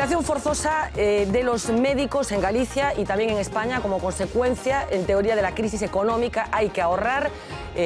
Jubilación forzosa de los médicos en Galicia y también en España como consecuencia, en teoría, de la crisis económica. Hay que ahorrar,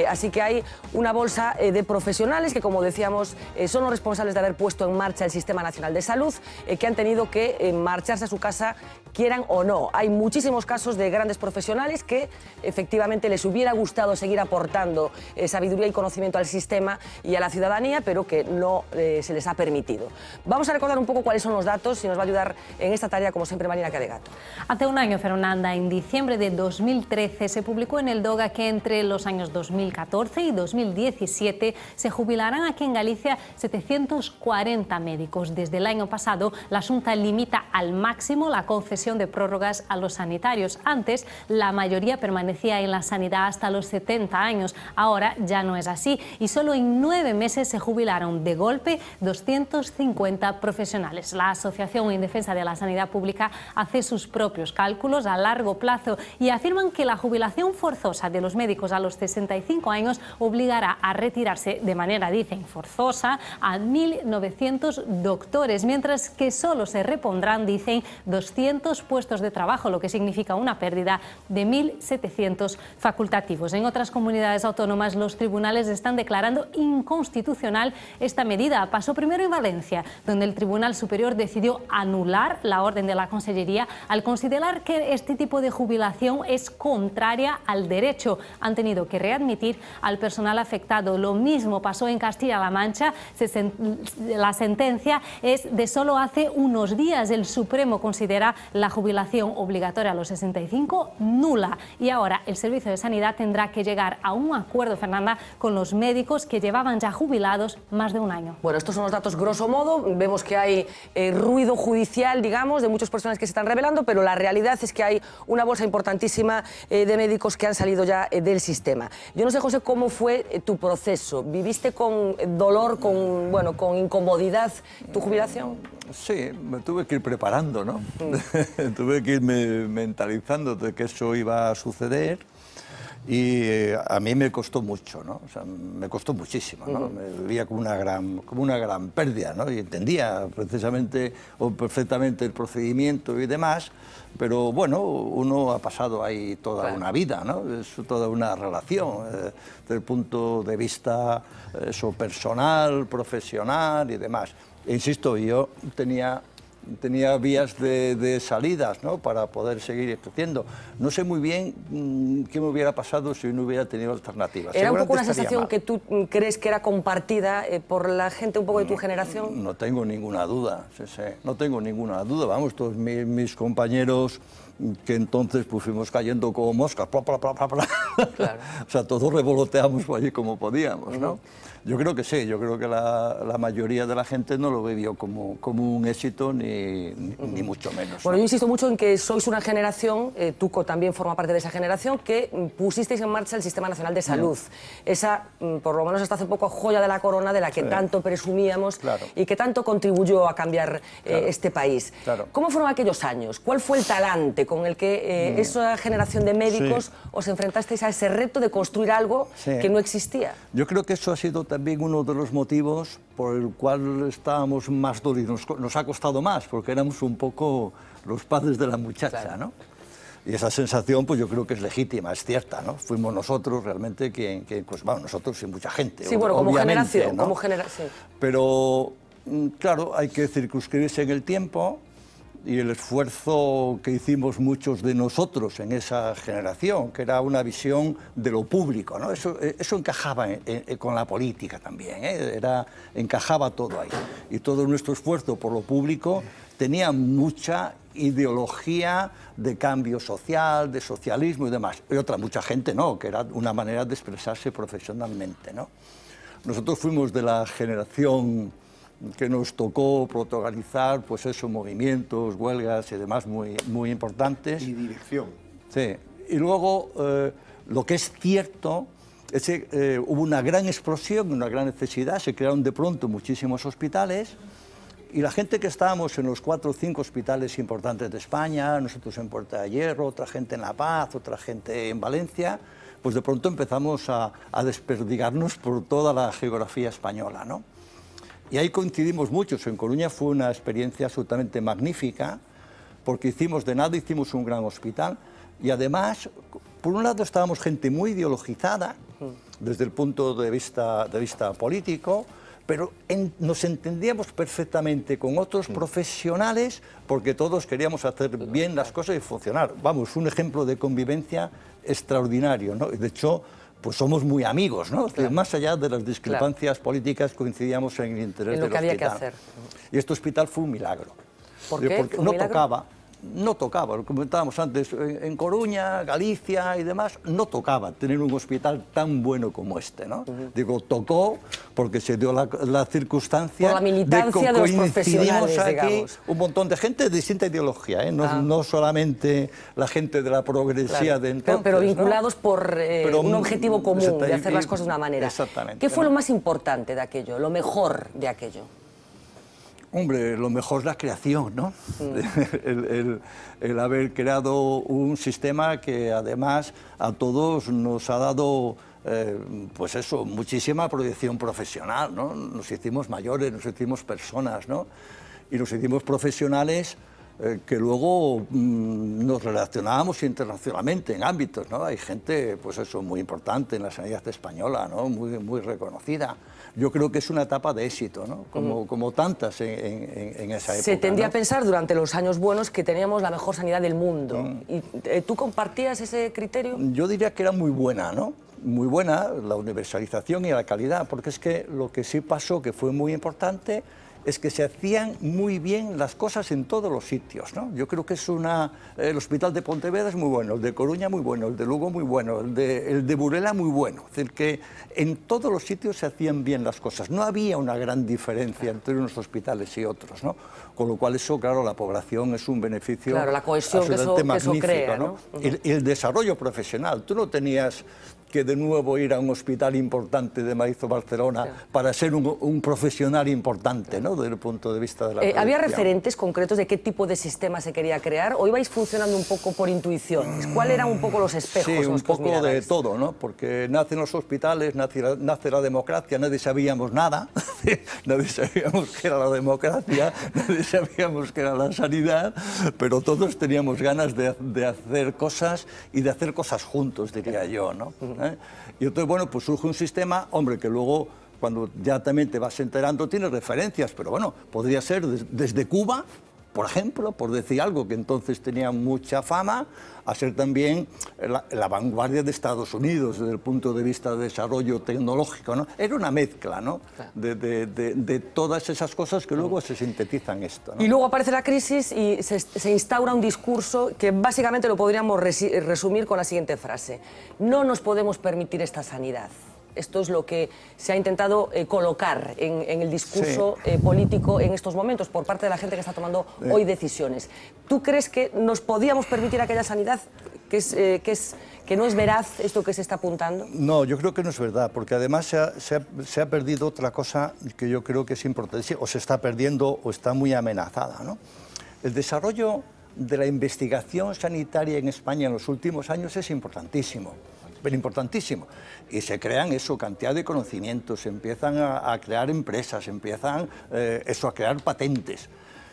así que hay una bolsa de profesionales que, como decíamos, son los responsables de haber puesto en marcha el Sistema Nacional de Salud, que han tenido que marcharse a su casa, quieran o no. Hay muchísimos casos de grandes profesionales que efectivamente les hubiera gustado seguir aportando sabiduría y conocimiento al sistema y a la ciudadanía, pero que no se les ha permitido. Vamos a recordar un poco cuáles son los datos y nos va a ayudar en esta tarea, como siempre, Marina Cadegato. Hace un año, Fernanda, en diciembre de 2013, se publicó en el DOGA que entre los años 2014 y 2017 se jubilarán aquí en Galicia 740 médicos. Desde el año pasado, la Xunta limita al máximo la concesión de prórrogas a los sanitarios. Antes, la mayoría permanecía en la sanidad hasta los 70 años. Ahora ya no es así y solo en 9 meses se jubilaron de golpe 250 profesionales. La Asociación en Defensa de la Sanidad Pública hace sus propios cálculos a largo plazo y afirman que la jubilación forzosa de los médicos a los 65 años obligará a retirarse de manera, dicen, forzosa a 1.900 doctores, mientras que solo se repondrán, dicen, 200 puestos de trabajo, lo que significa una pérdida de 1.700 facultativos. En otras comunidades autónomas, los tribunales están declarando inconstitucional esta medida. Pasó primero en Valencia, donde el Tribunal Superior decidió anular la orden de la Consellería al considerar que este tipo de jubilación es contraria al derecho. Han tenido que readmitir al personal afectado. Lo mismo pasó en Castilla-La Mancha. La sentencia es de solo hace unos días. El Supremo considera la jubilación obligatoria a los 65 nula. Y ahora el Servicio de Sanidad tendrá que llegar a un acuerdo, Fernanda, con los médicos que llevaban ya jubilados más de un año. Bueno, estos son los datos grosso modo. Vemos que hay ruido judicial, digamos, de muchas personas que se están rebelando, pero la realidad es que hay una bolsa importantísima de médicos que han salido ya del sistema. Yo no sé, José, cómo fue tu proceso. ¿Viviste con dolor, con incomodidad tu jubilación? Sí, me tuve que ir preparando, ¿no? Tuve que irme mentalizando de que eso iba a suceder y a mí me costó mucho, ¿no? O sea, me costó muchísimo, ¿no? Me vivía como una gran pérdida, ¿no? Y entendía precisamente o perfectamente el procedimiento y demás, pero bueno, uno ha pasado ahí toda una vida, ¿no? Es toda una relación desde el punto de vista personal, profesional y demás. E insisto, yo tenía vías de salidas, ¿no?, para poder seguir creciendo. No sé muy bien qué me hubiera pasado si no hubiera tenido alternativas. ¿Era un poco una sensación que tú crees que era compartida por la gente un poco de tu generación? No tengo ninguna duda, no tengo ninguna duda. Vamos, todos mis compañeros que entonces pues fuimos cayendo como moscas, Claro. O sea, todos revoloteamos por allí como podíamos, ¿no? Yo creo que sí, yo creo que la mayoría de la gente no lo vivió como un éxito ni mucho menos. Bueno, yo insisto mucho en que sois una generación, Tuco también forma parte de esa generación, que pusisteis en marcha el Sistema Nacional de Salud. Esa, por lo menos hasta hace poco, joya de la corona de la que tanto presumíamos y que tanto contribuyó a cambiar este país. ¿Cómo fueron aquellos años? ¿Cuál fue el talante con el que esa generación de médicos os enfrentasteis a ese reto de construir algo que no existía? Yo creo que eso ha sido también uno de los motivos por el cual estábamos más dolidos. Nos ha costado más, porque éramos un poco los padres de la muchacha, ¿no? Y esa sensación, pues yo creo que es legítima, es cierta, ¿no? Fuimos nosotros realmente quien pues vamos, nosotros y mucha gente. Sí, bueno, como generación, ¿no? Sí. Pero, claro, hay que circunscribirse en el tiempo y el esfuerzo que hicimos muchos de nosotros en esa generación, que era una visión de lo público, ¿no? Eso encajaba con la política también, encajaba todo ahí. Y todo nuestro esfuerzo por lo público tenía mucha ideología de cambio social, de socialismo y demás. Y otra, mucha gente no, que era una manera de expresarse profesionalmente, ¿no? Nosotros fuimos de la generación que nos tocó protagonizar, pues esos movimientos, huelgas y demás muy importantes. Y dirección. Sí. Y luego, lo que es cierto es que hubo una gran explosión, una gran necesidad, se crearon de pronto muchísimos hospitales y la gente que estábamos en los 4 o 5 hospitales importantes de España, nosotros en Puerta de Hierro, otra gente en La Paz, otra gente en Valencia, pues de pronto empezamos a desperdigarnos por toda la geografía española, ¿no? Y ahí coincidimos muchos. En Coruña fue una experiencia absolutamente magnífica, porque hicimos de nada, hicimos un gran hospital. Y además, por un lado estábamos gente muy ideologizada, desde el punto de vista político, pero nos entendíamos perfectamente con otros profesionales, porque todos queríamos hacer bien las cosas y funcionar. Vamos, un ejemplo de convivencia extraordinario, ¿no? De hecho, pues somos muy amigos, ¿no? Claro. Más allá de las discrepancias políticas, coincidíamos en el interés del hospital. Había que hacer. Y este hospital fue un milagro. ¿Por qué? Porque no tocaba, lo comentábamos antes, en Coruña, Galicia y demás, no tocaba tener un hospital tan bueno como este, ¿no? Digo, tocó porque se dio la circunstancia por la militancia de los profesionales, aquí digamos. Un montón de gente de distinta ideología, ¿eh? No solamente la gente de la progresía, claro, de entonces, pero vinculados, ¿no?, por un objetivo común, de hacer las cosas de una manera. Exactamente. ¿Qué fue lo más importante de aquello, lo mejor de aquello? Hombre, lo mejor es la creación, ¿no? El haber creado un sistema que además a todos nos ha dado, pues eso, muchísima proyección profesional, ¿no? Nos hicimos mayores, nos hicimos personas, ¿no? Y nos hicimos profesionales que luego nos relacionábamos internacionalmente en ámbitos, ¿no? Hay gente, pues eso, muy importante en la sanidad española, ¿no? Muy reconocida. Yo creo que es una etapa de éxito, ¿no? Como tantas en esa época. Se tendía, ¿no?, a pensar durante los años buenos que teníamos la mejor sanidad del mundo. ¿Y tú compartías ese criterio? Yo diría que era muy buena, ¿no? Muy buena la universalización y la calidad, porque es que lo que sí pasó, que fue muy importante, es que se hacían muy bien las cosas en todos los sitios, ¿no? Yo creo que es el Hospital de Pontevedra es muy bueno, el de Coruña muy bueno, el de Lugo muy bueno, el de Burela muy bueno. Es decir, que en todos los sitios se hacían bien las cosas. No había una gran diferencia entre unos hospitales y otros, ¿no? Con lo cual eso, claro, la población es un beneficio, claro, la cohesión que eso crea, ¿no? El desarrollo profesional. Tú no tenías que de nuevo ir a un hospital importante de Madrid o Barcelona, claro, para ser un profesional importante, ¿no?, desde el punto de vista de la ¿Había referentes concretos de qué tipo de sistema se quería crear o ibais funcionando un poco por intuiciones? ¿Cuáles eran un poco los espejos? Sí, un poco de todo, ¿no? Porque nacen los hospitales, nace la democracia, nadie sabíamos nada, nadie sabíamos qué era la democracia, nadie sabíamos qué era la sanidad, pero todos teníamos ganas de hacer cosas y de hacer cosas juntos, diría yo, ¿no? Y entonces, bueno, pues surge un sistema, hombre, que luego, cuando ya también te vas enterando, tiene referencias, pero bueno, podría ser desde Cuba, por ejemplo, por decir algo que entonces tenía mucha fama, a ser también la vanguardia de Estados Unidos desde el punto de vista de desarrollo tecnológico, ¿no? Era una mezcla, ¿no?, de todas esas cosas que luego se sintetizan en esto, ¿no? Y luego aparece la crisis y se instaura un discurso que básicamente lo podríamos resumir con la siguiente frase: no nos podemos permitir esta sanidad. Esto es lo que se ha intentado colocar en el discurso, sí, político en estos momentos por parte de la gente que está tomando hoy decisiones. ¿Tú crees que nos podíamos permitir aquella sanidad, que no es veraz esto que se está apuntando? No, yo creo que no es verdad, porque además se ha perdido otra cosa que yo creo que es importante, o se está perdiendo o está muy amenazada, ¿no? El desarrollo de la investigación sanitaria en España en los últimos años es importantísimo. Pero importantísimo, y se crean cantidad de conocimientos, se empiezan a crear empresas, empiezan a crear patentes,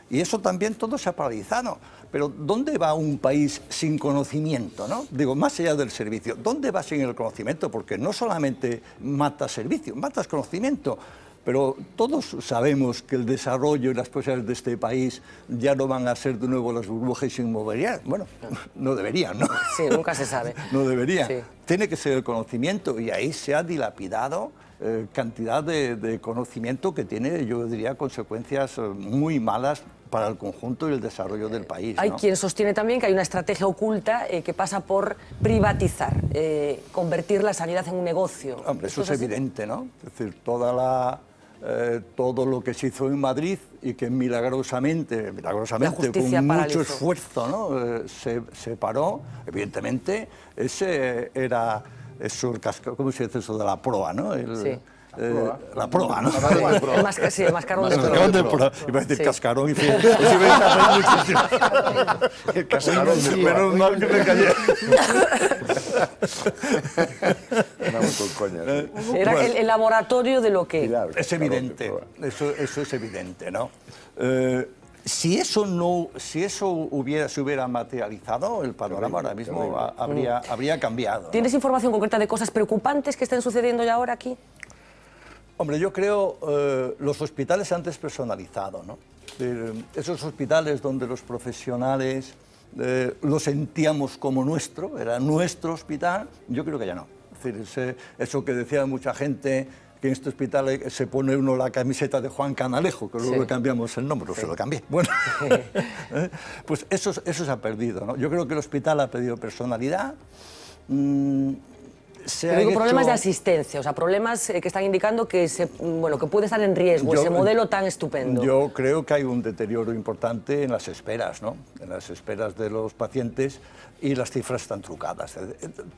y eso también todo se ha paralizado. Pero ¿dónde va un país sin conocimiento, no? Digo, más allá del servicio, ¿dónde va sin el conocimiento? Porque no solamente matas servicio, matas conocimiento. Pero todos sabemos que el desarrollo y las posibilidades de este país ya no van a ser de nuevo las burbujas inmobiliarias. Bueno, no deberían, ¿no? Sí, nunca se sabe. No deberían. Sí. Tiene que ser el conocimiento, y ahí se ha dilapidado cantidad de conocimiento que tiene, yo diría, consecuencias muy malas para el conjunto y el desarrollo del país, ¿no? Hay quien sostiene también que hay una estrategia oculta que pasa por privatizar, convertir la sanidad en un negocio. Hombre, eso es evidente, ¿no? Es decir, todo lo que se hizo en Madrid y que milagrosamente con mucho esfuerzo, ¿no?, se paró, evidentemente, ese era eso, ¿cómo se dice eso de la proa, ¿no? Sí. La proa, ¿no? Sí, el mascarón de proa. Iba a decir, sí, cascarón, y fin. El cascarón de proa. Menos mal que me callé. Vamos con coña. Era el laboratorio de lo que... Claro, es evidente, eso es evidente, ¿no? Si eso se hubiera materializado, el panorama ahora mismo habría cambiado, ¿no? ¿Tienes información concreta de cosas preocupantes que estén sucediendo ya ahora aquí? Hombre, yo creo los hospitales se han despersonalizado, ¿no? Esos hospitales donde los profesionales lo sentíamos como nuestro, era nuestro hospital, yo creo que ya no. Es decir, eso que decía mucha gente, que en este hospital se pone uno la camiseta de Juan Canalejo, que luego le cambiamos el nombre, se lo cambié. Bueno, pues eso se ha perdido, ¿no? Yo creo que el hospital ha perdido personalidad. Pero digo, problemas de asistencia, o sea, problemas que están indicando que, que puede estar en riesgo ese modelo tan estupendo. Yo creo que hay un deterioro importante en las esperas, ¿no? En las esperas de los pacientes, y las cifras están trucadas.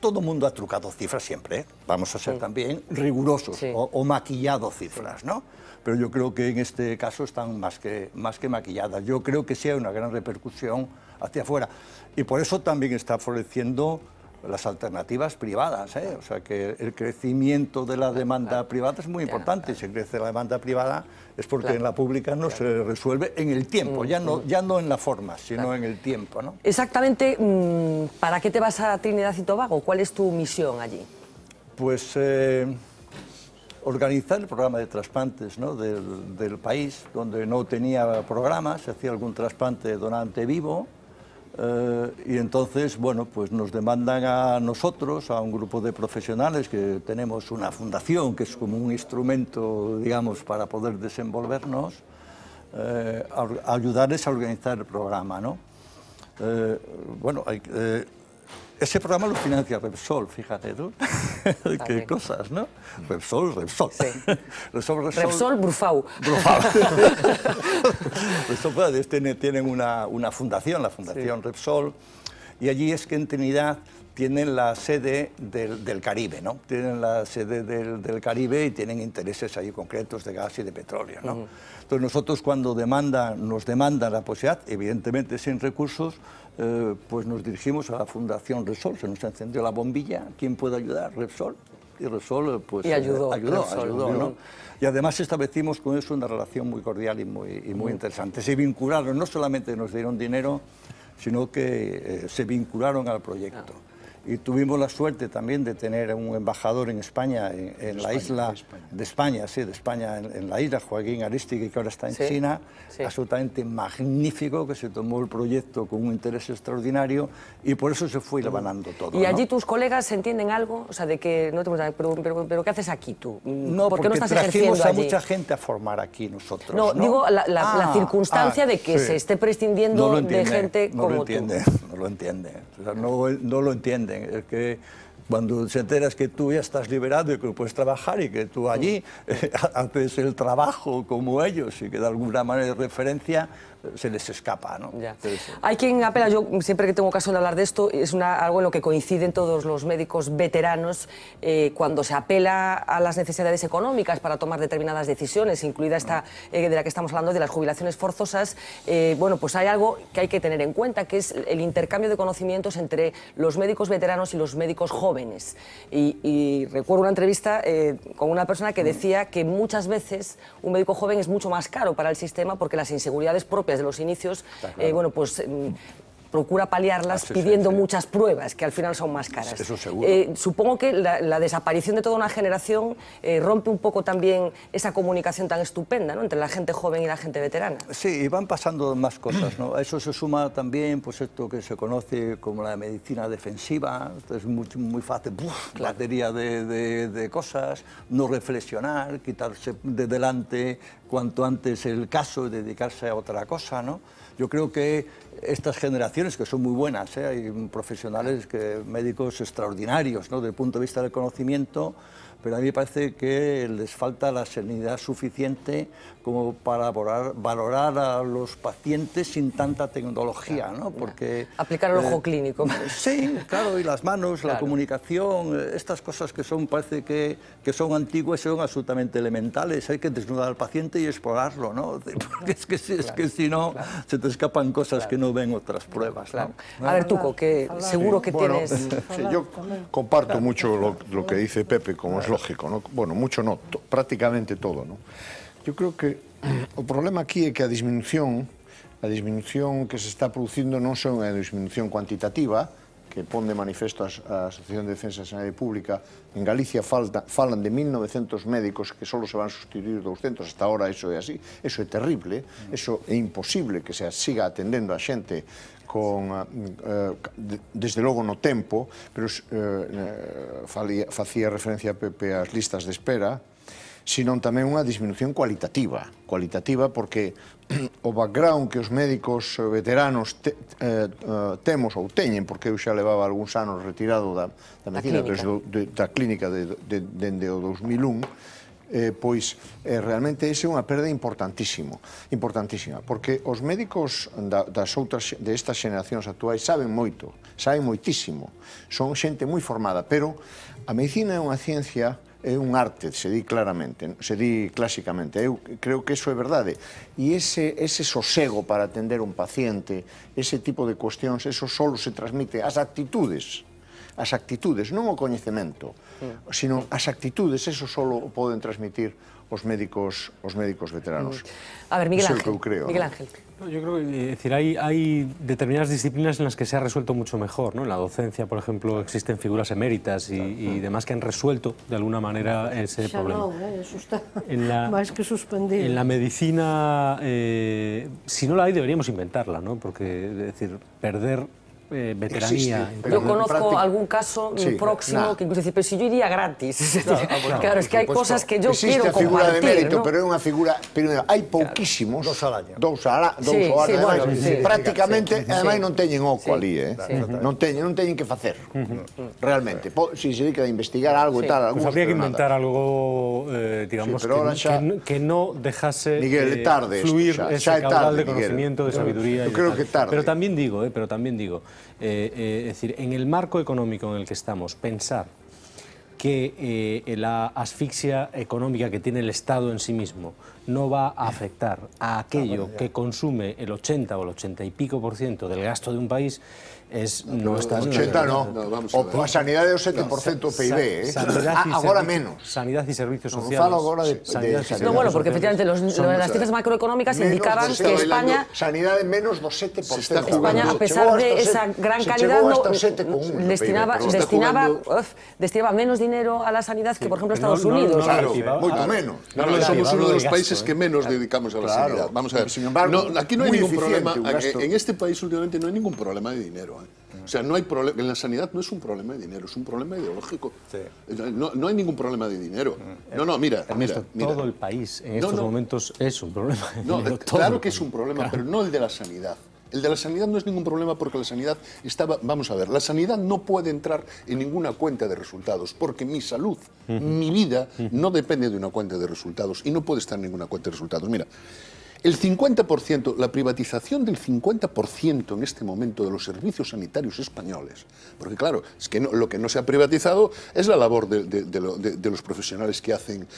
Todo el mundo ha trucado cifras siempre, ¿eh? Vamos a ser también rigurosos, o maquillado cifras, ¿no? Pero yo creo que en este caso están más que maquilladas. Yo creo que sí hay una gran repercusión hacia afuera, y por eso también está floreciendo las alternativas privadas, ¿eh? O sea que el crecimiento de la demanda privada es muy importante. Si crece la demanda privada es porque en la pública no se resuelve en el tiempo, ya no en la forma, sino en el tiempo, ¿no? Exactamente, ¿para qué te vas a Trinidad y Tobago? ¿Cuál es tu misión allí? Pues organizar el programa de trasplantes, ¿no? del país, donde no tenía programa, se hacía algún trasplante de donante vivo. Y entonces, bueno, pues nos demandan a nosotros, a un grupo de profesionales que tenemos una fundación, que es como un instrumento, digamos, para poder desenvolvernos, ayudarles a organizar el programa, ¿no? Ese programa lo financia Repsol, fíjate tú. Qué cosas, ¿no? Repsol. Sí. Repsol, Brufau. Repsol, tienen una fundación, la Fundación Repsol, y allí es que en Trinidad tienen la sede del Caribe, ¿no? Tienen la sede del Caribe y tienen intereses ahí concretos de gas y de petróleo, ¿no? Entonces nosotros cuando nos demandan la posibilidad, evidentemente sin recursos, pues nos dirigimos a la Fundación Repsol, se nos encendió la bombilla, ¿quién puede ayudar? Repsol. Y Repsol pues, ayudó, ¿no? Y además establecimos con eso una relación muy cordial y muy interesante. Se vincularon, no solamente nos dieron dinero, sino que se vincularon al proyecto. Y tuvimos la suerte también de tener un embajador en España, en la isla de España, en la isla, Joaquín Aristigui, que ahora está en China, absolutamente magnífico, que se tomó el proyecto con un interés extraordinario, y por eso se fue ganando todo. ¿Y allí tus colegas entienden algo? O sea, de que no te pero ¿qué haces aquí tú? No, ¿Por qué no estás trajimos ejerciendo a allí? mucha gente a formar aquí nosotros. No, digo la circunstancia de que se esté prescindiendo de gente como tú. No lo entiende, o sea, no lo entienden. Es que cuando se enteras que tú ya estás liberado y que puedes trabajar y que tú allí haces el trabajo como ellos y que de alguna manera de referencia se les escapa, ¿no? Entonces, hay quien apela, yo siempre que tengo ocasión de hablar de esto, es algo en lo que coinciden todos los médicos veteranos, cuando se apela a las necesidades económicas para tomar determinadas decisiones, incluida esta de la que estamos hablando, de las jubilaciones forzosas. Bueno, pues hay algo que hay que tener en cuenta, que es el intercambio de conocimientos entre los médicos veteranos y los médicos jóvenes. Y recuerdo una entrevista con una persona que decía que muchas veces un médico joven es mucho más caro para el sistema porque las inseguridades propias de los inicios, bueno, pues procura paliarlas pidiendo muchas pruebas, que al final son más caras. Eso seguro. Supongo que la desaparición de toda una generación rompe un poco también esa comunicación tan estupenda, ¿no?, entre la gente joven y la gente veterana. Sí, y van pasando más cosas, ¿no? A eso se suma también pues esto que se conoce como la medicina defensiva. Es muy fácil, batería de cosas, no reflexionar, quitarse de delante cuanto antes el caso y dedicarse a otra cosa, ¿no? Yo creo que estas generaciones, que son muy buenas, hay profesionales, médicos extraordinarios, ¿no?, desde el punto de vista del conocimiento, pero a mí me parece que les falta la serenidad suficiente como para valorar a los pacientes sin tanta tecnología, ¿no? Porque aplicar el ojo clínico. Sí, claro, y las manos, la comunicación, estas cosas que parece que son antiguas y son absolutamente elementales. Hay que desnudar al paciente y explorarlo, ¿no? Porque es que si no, se te escapan cosas que no ven otras pruebas. ¿No? A ver, Tuco, que seguro que tienes... Sí, yo comparto mucho lo que dice Pepe, como es lógico, ¿no? Bueno, mucho no, prácticamente todo, ¿no? Yo creo que o problema aquí é que a disminución que se está producindo non só é unha disminución cuantitativa, que pon de manifesto a Asociación de Defensa da Sanidade Pública. En Galicia falan de 1900 médicos que só se van sustituir 200, hasta ahora eso é así. Eso é terrible, eso é imposible que se siga atendendo a xente desde logo no tempo, pero facía referencia a Pepe ás listas de espera, senón tamén unha disminución cualitativa porque o background que os médicos veteranos temos ou teñen, porque eu xa levaba algúns anos retirado da medicina, da clínica dende o 2001, pois realmente esa é unha perda importantísima, porque os médicos destas xeneracións actuais saben moito, saben moitísimo, son xente moi formada, pero a medicina é unha ciencia, é un arte, se di claramente, se di clásicamente. Eu creo que eso é verdade. E ese sosego para atender un paciente, ese tipo de cuestións, eso só se transmite as actitudes, non o coñecemento, sino as actitudes, eso só o poden transmitir os médicos veteranos. A ver, Miguel Ángel. Eso é o que eu creo. Miguel Ángel. Yo creo que hay determinadas disciplinas en las que se ha resuelto mucho mejor, ¿no? En la docencia, por ejemplo, existen figuras eméritas y demás que han resuelto de alguna manera ese problema. Eso está más que suspendido. En la medicina, si no la hay, deberíamos inventarla, ¿no? Porque, es decir, perder veteranía... Yo conozco algún caso próximo que incluso dice, pero si yo iría gratis. Claro, es que hay cosas que yo quiero compartir. Existe a figura de mérito, pero é unha figura... Hai pouquísimos... Dos al año. Dous ao ano. Prácticamente, ademais, non teñen oco ali, non teñen que facer, realmente. Si se dedica a investigar algo e tal... Pues habría que inventar algo, digamos, que no dejase fluir ese caudal de conocimiento, de sabiduría. Pero también digo, es decir, en el marco económico en el que estamos, pensar que la asfixia económica que tiene el Estado en sí mismo no va a afectar a aquello que consume el 80 o el 80 y pico % del gasto de un país no está... 80 no, a sanidade é o 7% do PIB, agora menos. Sanidad y servicios sociales. Falo agora de sanidade. No, bueno, porque efectivamente las cifras macroeconómicas indicaban que España... Sanidade menos do 7%. España, a pesar de esa gran calidad, destinaba menos dinero a la sanidad que, por ejemplo, Estados Unidos. Claro, moito menos. Somos uno de los países que menos dedicamos a la sanidad. Vamos a ver, aquí no hay ningún problema, en este país últimamente no hay ningún problema de dinero. O sea, no hay problema, en la sanidad no es un problema de dinero, es un problema ideológico. No hay ningún problema de dinero. Mira. Todo el país en estos momentos es un problema de dinero. Claro que es un problema, pero no el de la sanidad. El de la sanidad no es ningún problema porque la sanidad vamos a ver, la sanidad no puede entrar en ninguna cuenta de resultados porque mi salud, mi vida, no depende de una cuenta de resultados y no puede estar en ninguna cuenta de resultados. Mira, el 50%, la privatización del 50% en este momento de los servicios sanitarios españoles, porque claro, es que lo que no se ha privatizado es la labor de los profesionales que hacen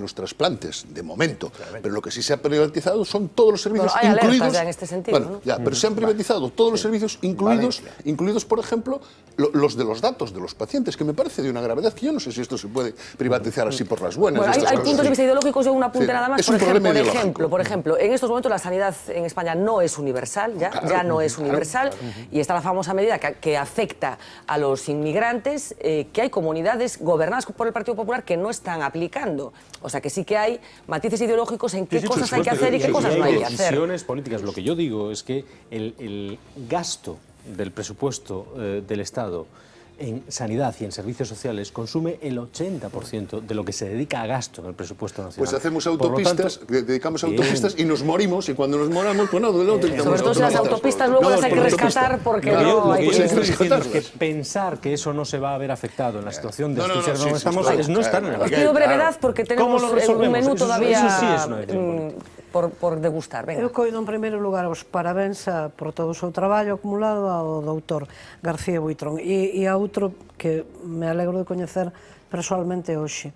los trasplantes, de momento, pero lo que sí se ha privatizado son todos los servicios, hay incluidos... Ya en este sentido, bueno, ya, pero se han privatizado todos los servicios, incluidos, por ejemplo, los de los datos de los pacientes, que me parece de una gravedad que yo no sé si esto se puede privatizar así por las buenas. Bueno, hay puntos de vista ideológicos, yo un apunte nada más, por ejemplo, en estos momentos la sanidad en España no es universal, ya no es universal, y está la famosa medida que afecta a los inmigrantes, que hay comunidades gobernadas por el Partido Popular que no están aplicando. O sea que sí que hay matices ideológicos en qué cosas hay que hacer y qué cosas no hay que hacer. Decisiones políticas. Lo que yo digo es que el gasto del presupuesto del Estado en sanidad y en servicios sociales consume el 80% de lo que se dedica a gasto en el presupuesto nacional. Pues hacemos autopistas, dedicamos autopistas y nos morimos, y cuando nos moramos, pues no utilizamos sobre todo si las autopistas luego las hay que rescatar porque no hay que rescatar. Pensar que eso no se va a ver afectado en la situación de asfixia en la que estamos es no estar en el... Os pido brevedad porque tenemos un menú todavía por degustar. Eu coido en primeiro lugar os parabéns por todo o seu traballo acumulado ao doutor García Buitrón e a outro que me alegro de coñecer persoalmente hoxe.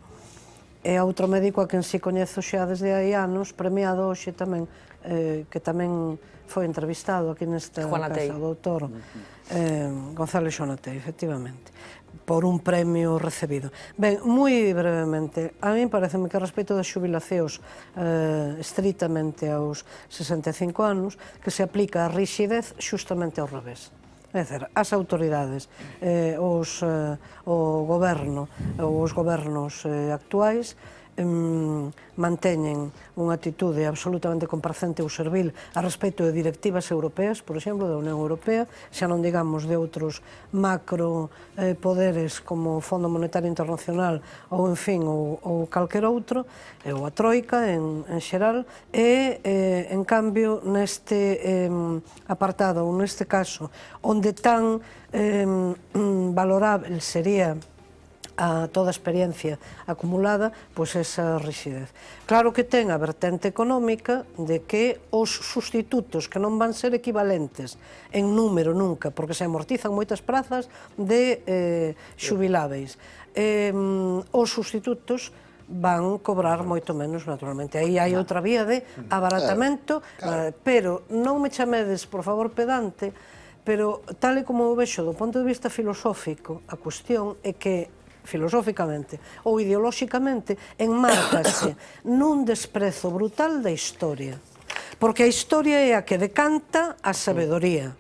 E outro médico a quen si coñezo xa desde hai anos, premiado hoxe tamén, que tamén foi entrevistado aquí nesta casa, o doutor González Xonatei, efectivamente, por un premio recibido. Ben, moi brevemente, a mí pareceme que a respecto das xubilacións estritamente aos 65 anos, que se aplica a rixidez xustamente ao revés. É dicir, as autoridades, os gobernos actuais manteñen unha actitude absolutamente complacente ou servil a respecto de directivas europeas, por exemplo, da Unión Europea, xa non digamos de outros macro poderes como o Fondo Monetario Internacional ou, en fin, ou calquer outro, ou a Troika en xeral, e, en cambio, neste apartado, ou neste caso, onde tan valorable sería a toda a experiencia acumulada, pois esa rixidez. Claro que ten a vertente económica de que os sustitutos que non van ser equivalentes en número nunca, porque se amortizan moitas prazas de xubiláveis, os sustitutos van cobrar moito menos, naturalmente. Aí hai outra vía de abaratamento, pero non me chamedes, por favor, pedante, pero tal e como o vexo do punto de vista filosófico, a cuestión é que filosóficamente ou ideolóxicamente, enmárcase nun desprezo brutal da historia. Porque a historia é a que decanta a sabedoría,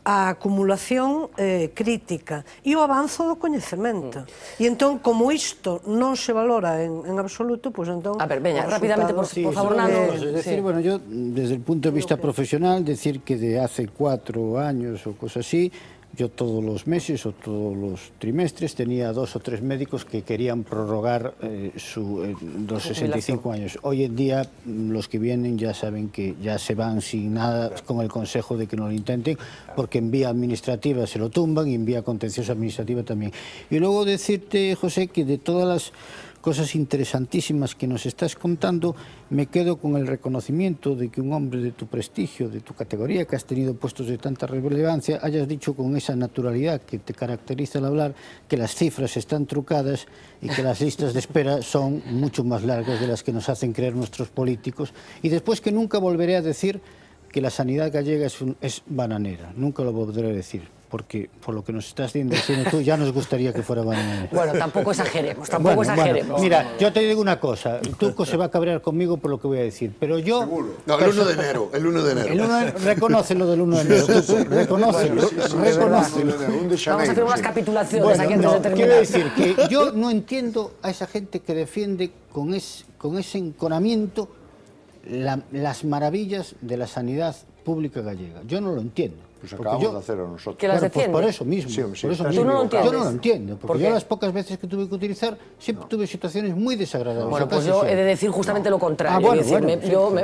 a acumulación crítica e o avanzo do coñecemento. E entón, como isto non se valora en absoluto, pois entón... A ver, veña, rapidamente, por favor, Nando. Es decir, bueno, yo, desde el punto de vista profesional, decir que de hace 4 años o cosas así, yo todos los meses o todos los trimestres tenía 2 o 3 médicos que querían prorrogar los 65 años. Hoy en día los que vienen ya saben que ya se van sin nada, con el consejo de que no lo intenten, porque en vía administrativa se lo tumban y en vía contenciosa administrativa también. Y luego decirte, José, que de todas las cosas interesantísimas que nos estás contando, me quedo con el reconocimiento de que un hombre de tu prestigio, de tu categoría, que has tenido puestos de tanta relevancia, hayas dicho con esa naturalidad que te caracteriza al hablar, que las cifras están trucadas y que las listas de espera son mucho más largas de las que nos hacen creer nuestros políticos, y después que nunca volveré a decir que la sanidad gallega es bananera, nunca lo volveré a decir, porque por lo que nos estás diciendo tú, ya nos gustaría que fuera bananera. Bueno, tampoco exageremos, tampoco exageremos. Bueno, mira, yo te digo una cosa, Tuco se va a cabrear conmigo por lo que voy a decir, pero yo... Seguro. No, el 1 de enero, el 1 de enero. Reconoce lo del 1 de enero, Tuco, reconócelo. Vamos a hacer unas capitulaciones aquí antes de terminar. Quiero decir que yo no entiendo a esa gente que defiende con ese enconamiento las maravillas de la sanidad pública gallega. Yo no lo entiendo. Pues acabamos de hacerlo nosotros. ¿Que las defiende? Pues por eso mismo. Sí, por eso mismo. ¿Tú no lo entiendes? Yo no lo entiendo, porque yo las pocas veces que tuve que utilizar siempre tuve situaciones muy desagradables. Bueno, pues yo he de decir justamente lo contrario.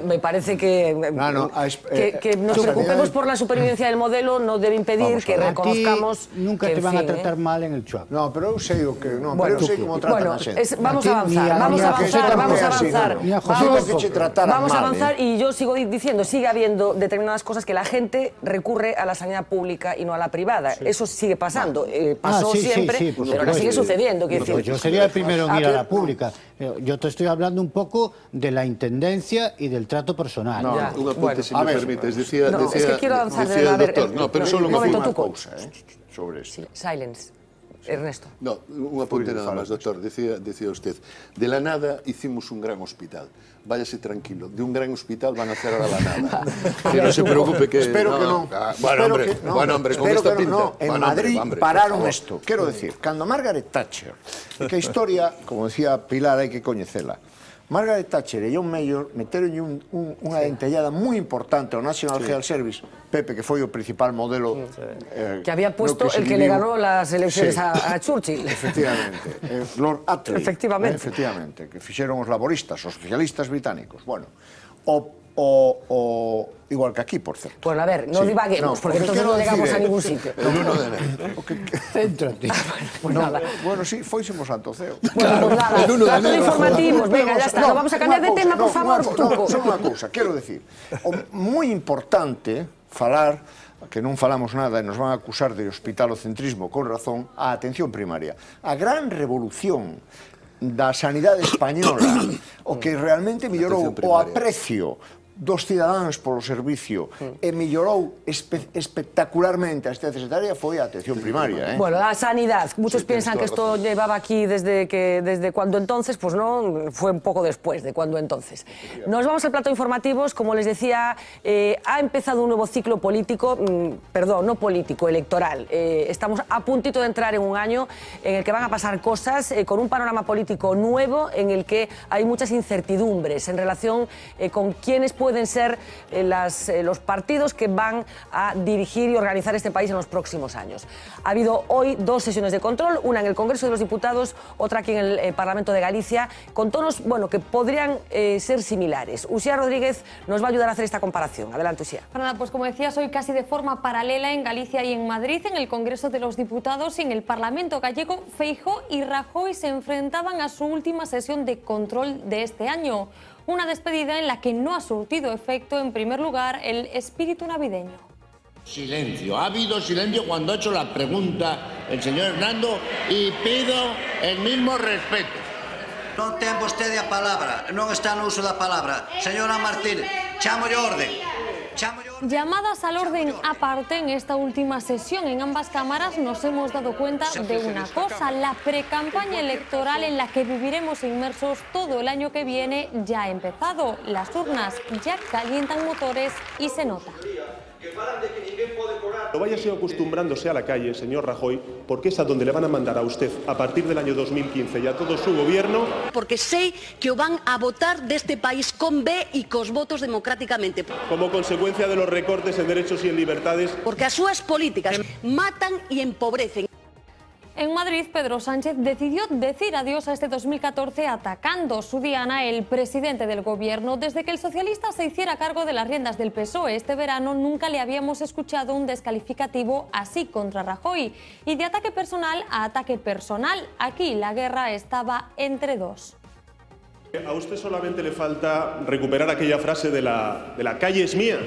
Me parece que nos preocupemos por la supervivencia del modelo no debe impedir que reconozcamos que nunca te van a tratar mal en el chuac. No, pero eu sei o que... No, pero eu sei como tratan a xente. Vamos a avanzar. Vamos a avanzar y yo sigo diciendo, sigue habiendo determinadas cosas que la gente recurre a la sanidad pública y no a la privada. Eso sigue pasando. Pasó siempre, pero ahora sigue sucediendo. Pues yo sería el primero en ir a la pública. Yo te estoy hablando un poco de la intendencia y del trato personal. No, un apunte, si me permites. Es que quiero avanzar. A ver, no, pero solo unha cousa sobre isto. Silence. Ernesto. No, un apunte nada más, doctor. Decía usted, de la nada hicimos un gran hospital. Váyase tranquilo, de un gran hospital van a hacer ahora la nada. Que no se preocupe que... Espero que non. Bueno, hombre, con esta pinta. En Madrid pararon isto. Quero decir, cando Margaret Thatcher, que a historia, como decía Pilar, hai que coñecela, Margaret Thatcher e John Major meteron unha dentellada moi importante ao National Health Service, Pepe, que foi o principal modelo que había puesto el que le ganó las elecciones a Churchill. Efectivamente. Lord Attlee. Efectivamente, que fixeron os laboristas, os socialistas británicos. Bueno, igual que aquí, por certo. Bueno, a ver, no divaguemos, porque entonces no llegamos a ningún sitio. El 1 de enero. Céntrate. Bueno, sí, foísemos Santo Ceo. Bueno, pues nada, datos informativos, venga, ya está. No vamos a cambiar de tema, por favor, Tuco. Só unha cousa, quero decir, moi importante falar, que non falamos nada e nos van a acusar de hospitalocentrismo con razón, a atención primaria. A gran revolución da sanidade española, o que realmente mellorou o aprecio dos cidadáns polo servicio e mellorou espectacularmente a asistencia sanitaria foi a atención primaria. Bueno, la sanidad. Muchos piensan que esto llevaba aquí desde cuando entonces, pues no, fue un poco después de cuando entonces. Nos vamos al plato de informativos. Como les decía, ha empezado un nuevo ciclo político, perdón, no político, electoral. Estamos a puntito de entrar en un año en el que van a pasar cosas, con un panorama político nuevo en el que hay muchas incertidumbres en relación con quiénes pueden ser los partidos que van a dirigir y organizar este país en los próximos años. Ha habido hoy dos sesiones de control, una en el Congreso de los Diputados, otra aquí en el Parlamento de Galicia, con tonos, bueno, que podrían ser similares. Uxía Rodríguez nos va a ayudar a hacer esta comparación. Adelante, Uxía. Nada, pues como decías, hoy casi de forma paralela en Galicia y en Madrid, en el Congreso de los Diputados y en el Parlamento gallego, Feijóo y Rajoy se enfrentaban a su última sesión de control de este año. Una despedida en la que no ha surtido efecto, en primer lugar, el espíritu navideño. Silencio. Ha habido silencio cuando ha hecho la pregunta el señor Hernando y pido el mismo respeto. Non ten vostede a palabra, non está no uso da palabra. Señora Martínez, chámolle orde. Llamadas al orden aparte, en esta última sesión en ambas cámaras nos hemos dado cuenta de una cosa: la precampaña electoral en la que viviremos inmersos todo el año que viene ya ha empezado. Las urnas ya calientan motores y se nota. Váyase acostumbrándose a la calle, señor Rajoy, porque es a donde le van a mandar a usted a partir del año 2015 y a todo su gobierno. Porque sei que o van a votar deste país con B e cos votos democráticamente. Como consecuencia de los recortes en derechos y en libertades. Porque as súas políticas matan e empobrecen. En Madrid, Pedro Sánchez decidió decir adiós a este 2014 atacando su diana el presidente del gobierno. Desde que el socialista se hiciera cargo de las riendas del PSOE este verano, nunca le habíamos escuchado un descalificativo así contra Rajoy. Y de ataque personal a ataque personal, aquí la guerra estaba entre dos. A usted solamente le falta recuperar aquella frase de la calle es mía,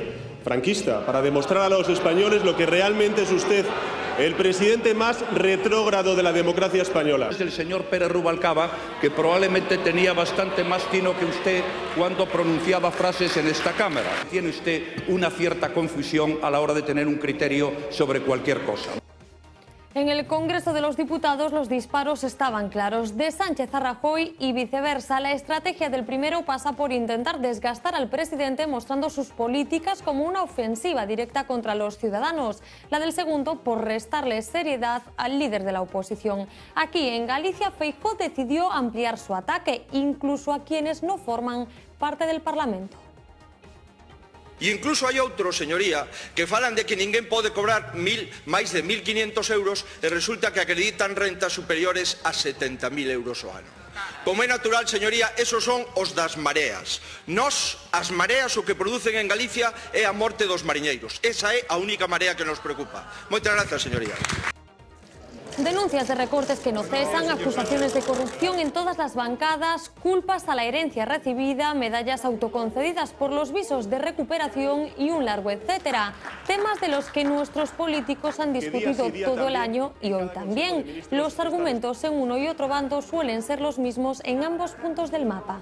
franquista, para demostrar a los españoles lo que realmente es usted, el presidente más retrógrado de la democracia española. Es el señor Pérez Rubalcaba, que probablemente tenía bastante más tino que usted cuando pronunciaba frases en esta Cámara. Tiene usted una cierta confusión a la hora de tener un criterio sobre cualquier cosa. En el Congreso de los Diputados los disparos estaban claros, de Sánchez a Rajoy y viceversa. La estrategia del primero pasa por intentar desgastar al presidente mostrando sus políticas como una ofensiva directa contra los ciudadanos. La del segundo por restarle seriedad al líder de la oposición. Aquí en Galicia, Feijóo decidió ampliar su ataque, incluso a quienes no forman parte del Parlamento. E incluso hai outros, señoría, que falan de que ninguén pode cobrar máis de 1.500 euros e resulta que acreditan rentas superiores a 70.000 euros ao ano. Como é natural, señoría, esos son os das mareas. Nós, as mareas, o que producen en Galicia é a morte dos mariñeiros. Esa é a única marea que nos preocupa. Moitas grazas, señoría. Denuncias de recortes que no cesan, acusaciones de corrupción en todas las bancadas, culpas a la herencia recibida, medallas autoconcedidas por los visos de recuperación y un largo etcétera. Temas de los que nuestros políticos han discutido todo el año y hoy también. Los argumentos en uno y otro bando suelen ser los mismos en ambos puntos del mapa.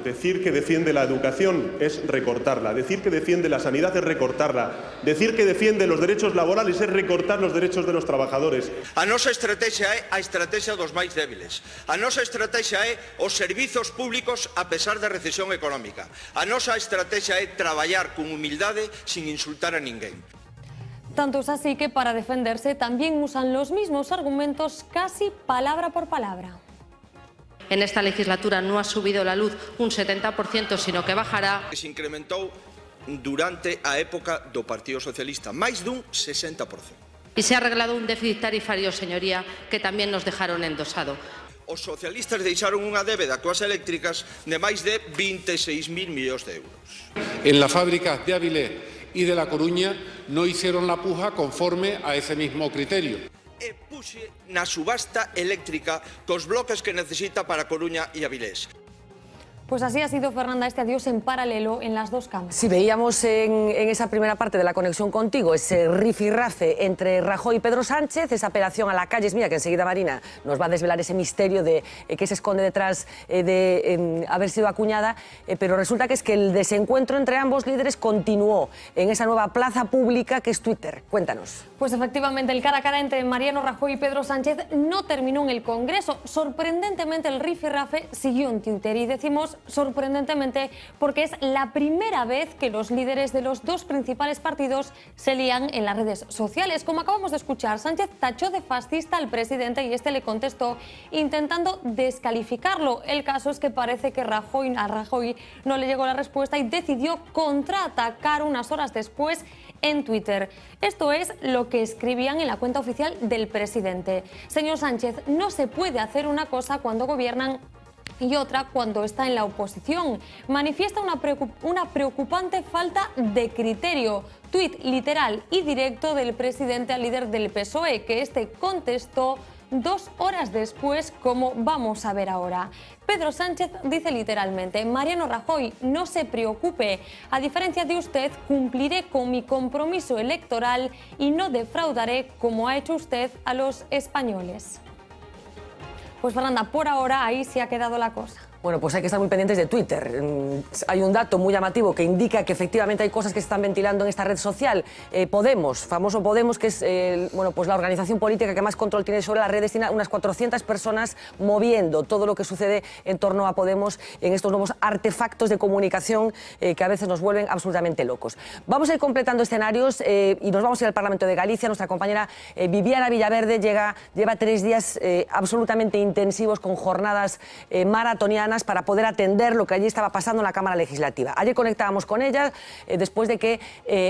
Decir que defiende la educación es recortarla, decir que defiende la sanidad es recortarla, decir que defiende los derechos laborales es recortar los derechos de los trabajadores. A nosa estrategia é a estrategia dos máis débiles. A nosa estrategia é os servizos públicos a pesar da recesión económica. A nosa estrategia é traballar con humildade sin insultar a ninguén. Tanto es así que para defenderse también usan los mismos argumentos casi palabra por palabra. En esta legislatura no ha subido la luz un 70%, sino que bajará. Se incrementou durante a época do Partido Socialista, máis dun 60%. Y se ha arreglado un déficit tarifario, señoría, que también nos dejaron endosado. Os socialistas deixaron unha débeda coas eléctricas de máis de 26.000 millóns de euros. En las fábricas de Avilés y de La Coruña no hicieron la puja conforme a ese mismo criterio. E puxe na subasta eléctrica cos bloques que necesita para Coruña e Avilés. Pues así ha sido, Fernanda, este adiós en paralelo en las dos cámaras. Sí, veíamos en esa primera parte de la conexión contigo ese rifirrafe entre Rajoy y Pedro Sánchez, esa apelación a la calle es mía, que enseguida Marina nos va a desvelar ese misterio de que se esconde detrás de haber sido acuñada, pero resulta que es que el desencuentro entre ambos líderes continuó en esa nueva plaza pública que es Twitter. Cuéntanos. Pues efectivamente, el cara a cara entre Mariano Rajoy y Pedro Sánchez no terminó en el Congreso. Sorprendentemente, el rifirrafe siguió en Twitter, y decimos sorprendentemente porque es la primera vez que los líderes de los dos principales partidos se lían en las redes sociales. Como acabamos de escuchar, Sánchez tachó de fascista al presidente y este le contestó intentando descalificarlo. El caso es que parece que a Rajoy no le llegó la respuesta y decidió contraatacar unas horas después en Twitter. Esto es lo que escribían en la cuenta oficial del presidente. Señor Sánchez, no se puede hacer una cosa cuando gobiernan y otra cuando está en la oposición. Manifiesta una preocupante falta de criterio. Tuit literal y directo del presidente al líder del PSOE, que este contestó 2 horas después, como vamos a ver ahora. Pedro Sánchez dice literalmente: Mariano Rajoy, no se preocupe, a diferencia de usted, cumpliré con mi compromiso electoral y no defraudaré como ha hecho usted a los españoles. Pues Fernanda, por ahora ahí sí ha quedado la cosa. Bueno, pues hay que estar muy pendientes de Twitter. Hay un dato muy llamativo que indica que efectivamente hay cosas que se están ventilando en esta red social. Podemos, famoso Podemos, que es bueno, pues la organización política que más control tiene sobre las redes, tiene unas 400 personas moviendo todo lo que sucede en torno a Podemos en estos nuevos artefactos de comunicación que a veces nos vuelven absolutamente locos. Vamos a ir completando escenarios y nos vamos a ir al Parlamento de Galicia. Nuestra compañera Viviana Villaverde lleva 3 días absolutamente intensivos con jornadas maratonianas para poder atender lo que allí estaba pasando en la Cámara Legislativa. Ayer conectábamos con ella después de que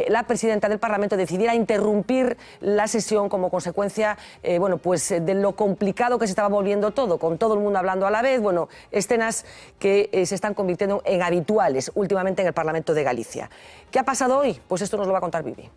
la presidenta del Parlamento decidiera interrumpir la sesión como consecuencia bueno, pues, de lo complicado que se estaba volviendo todo, con todo el mundo hablando a la vez, bueno, escenas que se están convirtiendo en habituales últimamente en el Parlamento de Galicia. ¿Qué ha pasado hoy? Pues esto nos lo va a contar Vivi.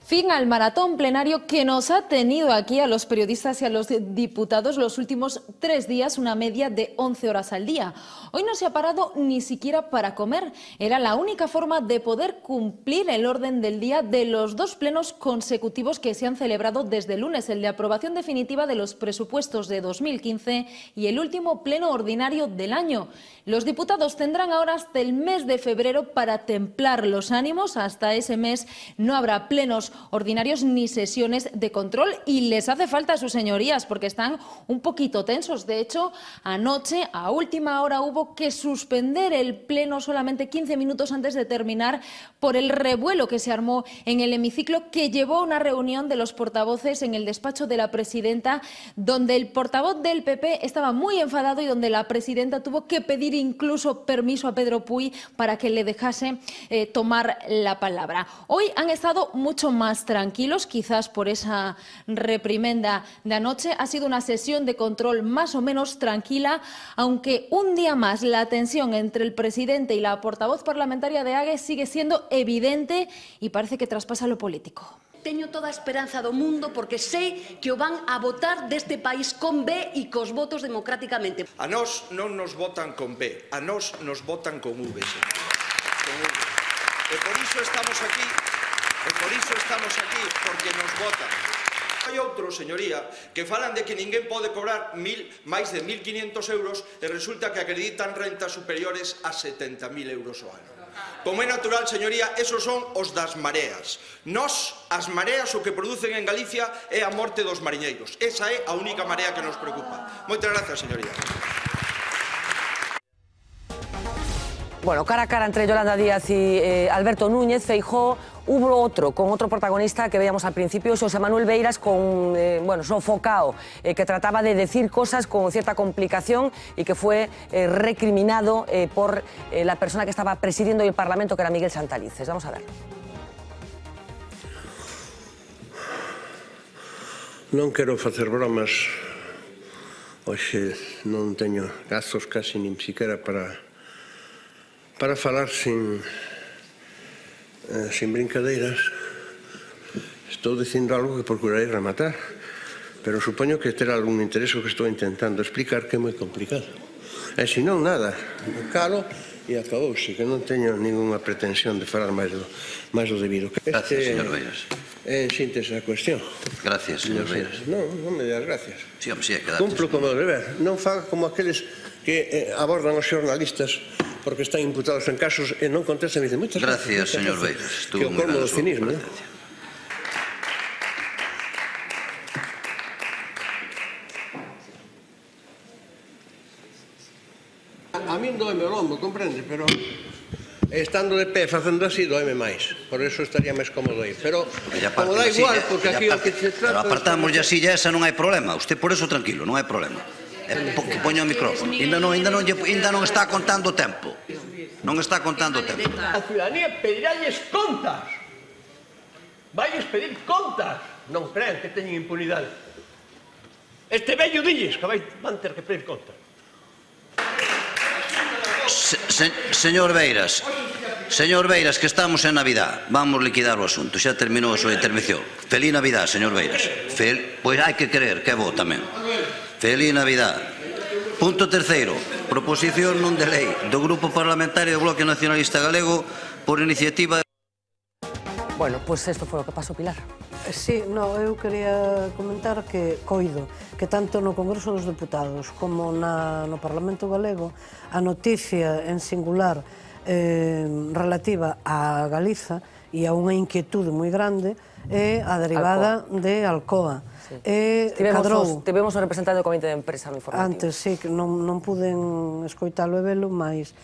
Fin al maratón plenario que nos ha tenido aquí a los periodistas y a los diputados los últimos 3 días, una media de 11 horas al día. Hoy no se ha parado ni siquiera para comer. Era la única forma de poder cumplir el orden del día de los 2 plenos consecutivos que se han celebrado desde el lunes, el de aprobación definitiva de los presupuestos de 2015 y el último pleno ordinario del año. Los diputados tendrán ahora hasta el mes de febrero para templar los ánimos. Hasta ese mes no habrá plenos ordinarios ni sesiones de control y les hace falta a sus señorías porque están un poquito tensos. De hecho, anoche a última hora hubo que suspender el pleno solamente 15 minutos antes de terminar por el revuelo que se armó en el hemiciclo, que llevó a una reunión de los portavoces en el despacho de la presidenta, donde el portavoz del PP estaba muy enfadado y donde la presidenta tuvo que pedir incluso permiso a Pedro Puy para que le dejase tomar la palabra. Hoy han estado mucho más tranquilos, quizás por esa reprimenda de anoche. Ha sido una sesión de control más o menos tranquila, aunque un día más la tensión entre el presidente y la portavoz parlamentaria de AGE sigue siendo evidente y parece que traspasa lo político. Teño toda a esperanza do mundo porque sei que o van a votar deste país con B e cos votos democráticamente. A nós non nos votan con B, a nós nos votan con V, con V. E por iso estamos aquí. E por iso estamos aquí, porque nos votan. Hai outros, señoría, que falan de que ninguén pode cobrar máis de 1.500 euros e resulta que acreditan rentas superiores a 70.000 euros ao ano. Como é natural, señoría, esos son os das mareas. Nós, as mareas, o que producen en Galicia é a morte dos mariñeiros. Esa é a única marea que nos preocupa. Moitas grazas, señoría. Bueno, cara a cara entre Yolanda Díaz y Alberto Núñez Feijóo, hubo otro, con otro protagonista que veíamos al principio, José Manuel Beiras, con bueno, sofocao, que trataba de decir cosas con cierta complicación y que fue recriminado por la persona que estaba presidiendo el Parlamento, que era Miguel Santalices. Vamos a verlo. Non quero facer bromas, hoxe non teño gazos casi nin siquiera para falar sin brincadeiras. Estou dicindo algo que procurarei rematar. pero supoño que terá algún interés o que estou intentando explicar, que é moi complicado. E se non, nada, calo e acabouse, que non teño ninguna pretensión de falar máis do debido. Gracias, señor Beiras. É en síntese a cuestión. Gracias, señor Beiras. Non me das gracias. Sí, home, sí, cumplo como deber. Non faga como aqueles que abordan os xornalistas porque están imputados en casos e non contestan e dicen moitas gracias, señor Beiras. Que o colmo do cinismo. A min doeme o lombo, comprende, pero estando de pé facendo así doeme máis, por eso estaría máis cómodo ir, pero como dá igual, porque aquí o que se trata... Pero apartamos a silla esa, non hai problema, usted por eso tranquilo, non hai problema. Que poña o micrófono, ainda non está contando o tempo, non está contando o tempo. A ciudadanía pediralles contas, vailles pedir contas, non crean que teñen impunidade. Este vello dilles que van ter que pedir contas. Señor Beiras, que estamos en Navidad, vamos liquidar o asunto, xa terminou a súa intervención. Feliz Navidad, señor Beiras. Pois hai que creer que é bo tamén. Feliz Navidad. Punto terceiro, proposición non de lei do Grupo Parlamentario do Bloque Nacionalista Galego por iniciativa... Bueno, pues esto foi o que pasou, Pilar. Sí, eu quería comentar que coido que tanto no Congreso dos Deputados como no Parlamento Galego a noticia en singular relativa a Galiza e a unha inquietude moi grande é a derivada de Alcoa. Tivemos un representante do Comité de Empresa no informativo. Antes, sí, que non puden escoitalo e velo, mas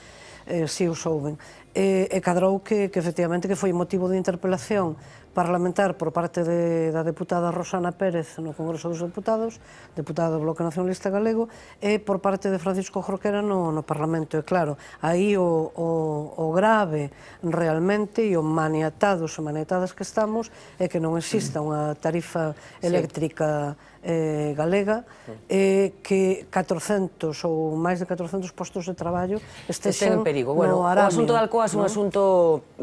si o souben. E cadrou que efectivamente que foi motivo de interpelación parlamentar por parte da deputada Rosana Pérez no Congreso dos Deputados, deputada do Bloque Nacionalista Galego, e por parte de Francisco Jorquera no Parlamento. E claro, aí o grave realmente e o maniatados e maniatadas que estamos é que non exista unha tarifa eléctrica galega e que 400 ou máis de 400 postos de traballo estén en perigo. Bueno, o asunto de Alcoa é un asunto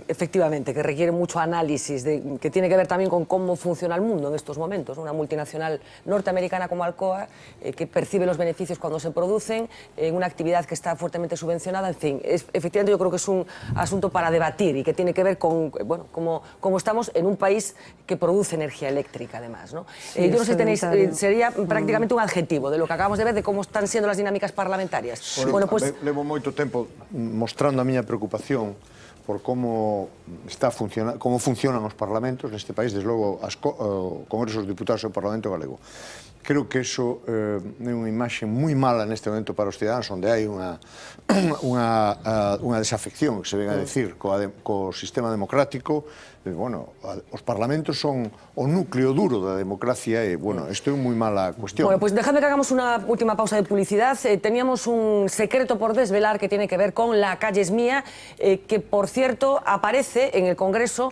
efectivamente que requiere mucho análisis, que tiene que ver también con cómo funciona el mundo en estos momentos. Una multinacional norteamericana como Alcoa que percibe los beneficios cuando se producen en una actividad que está fuertemente subvencionada. En fin, efectivamente yo creo que es un asunto para debatir y que tiene que ver con cómo estamos en un país que produce energía eléctrica además, ¿no? Yo no sé si sería prácticamente un adjetivo de lo que acabamos de ver de cómo están siendo las dinámicas parlamentarias. Bueno, pues levo moito tempo mostrando a miña preocupación por como funcionan os parlamentos neste país, desde logo o Congreso dos Deputados e o Parlamento Galego. Creo que iso é unha imaxe moi mala neste momento para os cidadáns, onde hai unha desafección, que se ven a decir, co sistema democrático. Bueno, os parlamentos son o núcleo duro da democracia e, bueno, isto é moi mala cuestión. Bueno, pues dejadme que hagamos una última pausa de publicidad. Teníamos un secreto por desvelar que tiene que ver con La calle es mía, que, por cierto, aparece en el Congreso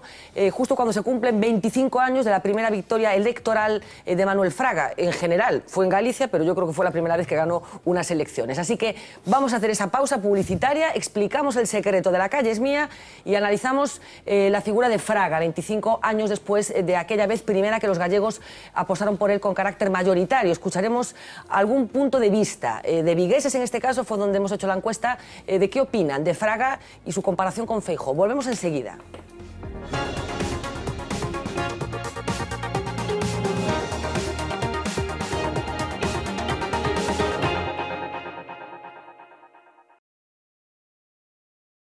justo cuando se cumplen 25 años de la primera victoria electoral de Manuel Fraga. En general, fue en Galicia, pero yo creo que fue la primera vez que ganó unas elecciones. Así que vamos a hacer esa pausa publicitaria, explicamos el secreto de La calle es mía y analizamos la figura de Fraga, 25 años después de aquella vez primera que los gallegos apostaron por él con carácter mayoritario. Escucharemos algún punto de vista de vigueses, en este caso fue donde hemos hecho la encuesta, de qué opinan de Fraga y su comparación con Feijóo. Volvemos enseguida.